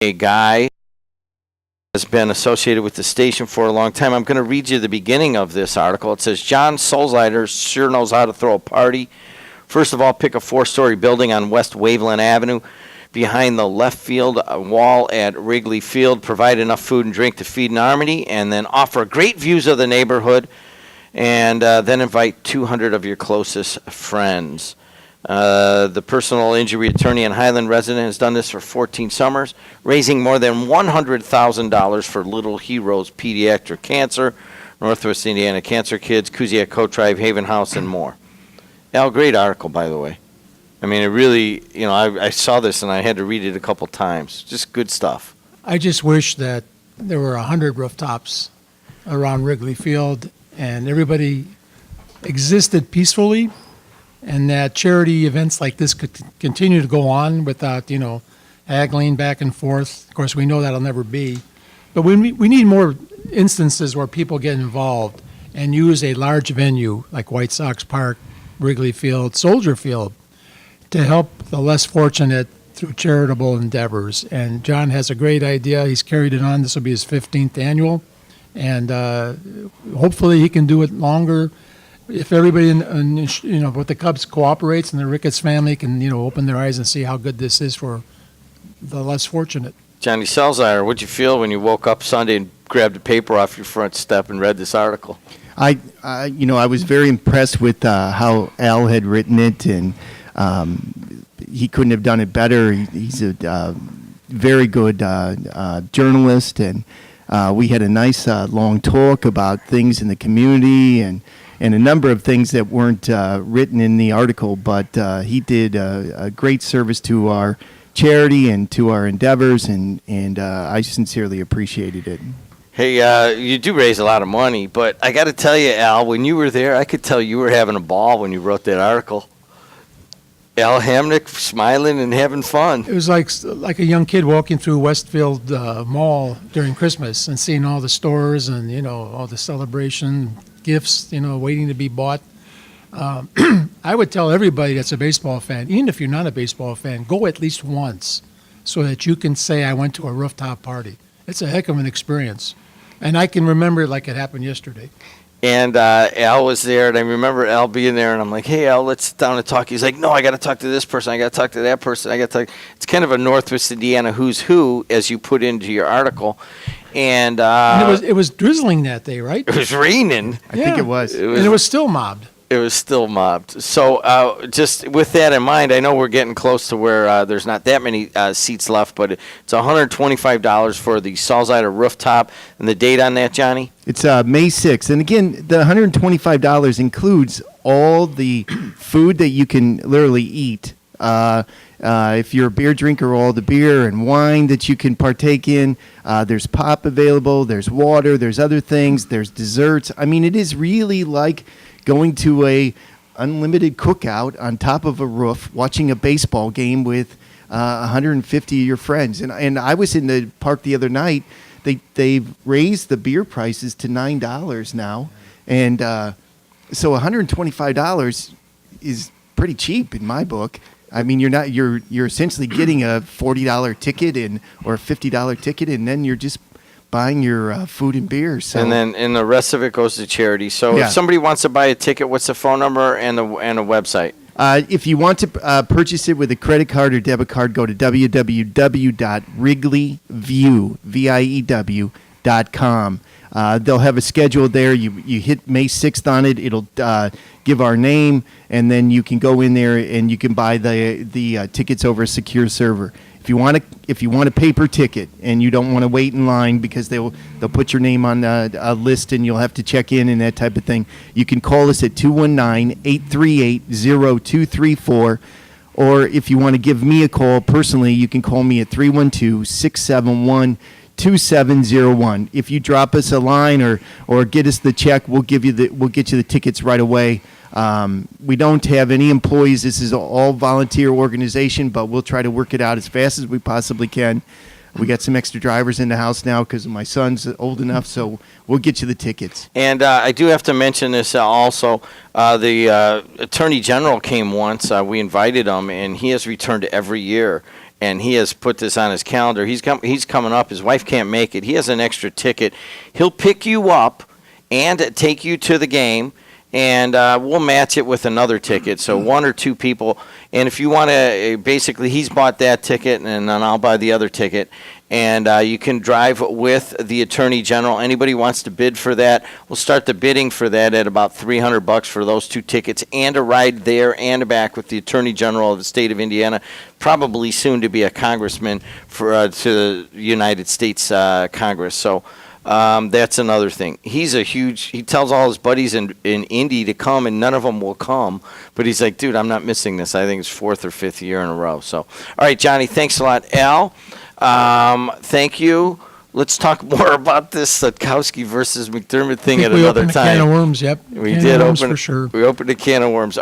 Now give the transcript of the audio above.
a guy has been associated with the station for a long time. I'm going to read you the beginning of this article. It says, John Salzeider sure knows how to throw a party. First of all, pick a 4-story building on West Waveland Avenue behind the left field wall at Wrigley Field. Provide enough food and drink to feed an army, and then offer great views of the neighborhood, and then invite 200 of your closest friends. The personal injury attorney and Highland resident has done this for 14 summers, raising more than $100,000 for Little Heroes Pediatric Cancer, Northwest Indiana Cancer Kids, Kuziak Coat Tribe, Haven House, and more. Al, great article, by the way. I mean, it really, I saw this and I had to read it a couple times. Just good stuff. I just wish that there were 100 rooftops around Wrigley Field and everybody existed peacefully, and that charity events like this could continue to go on without, haggling back and forth. Of course, we know that'll never be. But we need more instances where people get involved and use a large venue like White Sox Park, Wrigley Field, Soldier Field, to help the less fortunate through charitable endeavors. And John has a great idea. He's carried it on. This will be his 15th annual. And hopefully he can do it longer. If everybody, with the Cubs cooperates and the Ricketts family can, open their eyes and see how good this is for the less fortunate. Johnny Salzeider, what'd you feel when you woke up Sunday and grabbed a paper off your front step and read this article? I was very impressed with how Al had written it, and he couldn't have done it better. He's a very good journalist, and we had a nice long talk about things in the community and a number of things that weren't written in the article, but he did a great service to our charity and to our endeavors, and I sincerely appreciated it. Hey, you do raise a lot of money, but I got to tell you, Al, when you were there, I could tell you were having a ball when you wrote that article. Al Hamnik smiling and having fun. It was like a young kid walking through Westfield Mall during Christmas and seeing all the stores and, all the celebration gifts, waiting to be bought. I would tell everybody that's a baseball fan, even if you're not a baseball fan, go at least once so that you can say, I went to a rooftop party. It's a heck of an experience. And I can remember it like it happened yesterday. And Al was there, and I remember Al being there, and I'm like, hey, Al, let's sit down and talk. He's like, no, I got to talk to this person. I got to talk to that person. It's kind of a Northwest Indiana who's who, as you put into your article. And it was drizzling that day, right? It was raining. I think it was. And it was still mobbed. It was still mobbed. So just with that in mind, I know we're getting close to where there's not that many seats left, but it's $125 for the Salzeider rooftop. And the date on that, Johnny? It's May 6th. And again, the $125 includes all the food that you can literally eat. If you're a beer drinker, all the beer and wine that you can partake in. There's pop available. There's water. There's other things. There's desserts. I mean, it is really like going to a unlimited cookout on top of a roof, watching a baseball game with 150 of your friends. And I was in the park the other night. They've raised the beer prices to $9 now, and so $125 is pretty cheap in my book. I mean, you're essentially getting a $40 ticket or a $50 ticket, and then you're just buying your food and beer. So. And the rest of it goes to charity. So If somebody wants to buy a ticket, what's the phone number and a website? If you want to purchase it with a credit card or debit card, go to www.wrigleyview.com. They'll have a schedule there. You hit May 6th on it. It'll give our name, and then you can go in there and you can buy the tickets over a secure server. If you want a paper ticket and you don't want to wait in line because they'll put your name on a list and you'll have to check in and that type of thing, you can call us at 219-838-0234. Or if you want to give me a call personally, you can call me at 312-671-2701. If you drop us a line or get us the check, we'll get you the tickets right away. We don't have any employees. This is all volunteer organization, but we'll try to work it out as fast as we possibly can. We got some extra drivers in the house now because my son's old enough, so we'll get you the tickets. And I do have to mention this also. The Attorney General came once. We invited him, and he has returned every year. and he has put this on his calendar. He's coming up. His wife can't make it. He has an extra ticket. He'll pick you up and take you to the game, and we'll match it with another ticket. So one or two people. And if you want to, basically, he's bought that ticket, and then I'll buy the other ticket. And you can drive with the Attorney General. Anybody wants to bid for that, we'll start the bidding for that at about $300 for those two tickets and a ride there and back with the Attorney General of the state of Indiana, probably soon to be a congressman for to the United States Congress. So that's another thing. He tells all his buddies in Indy to come, and none of them will come. But he's like, dude, I'm not missing this. I think it's 4th or 5th year in a row. So, all right, Johnny, thanks a lot. Al, thank you. Let's talk more about this Sudkowski versus McDermott thing at another We opened a can of time. worms, yep. We Can did of worms open for sure. We opened a can of worms.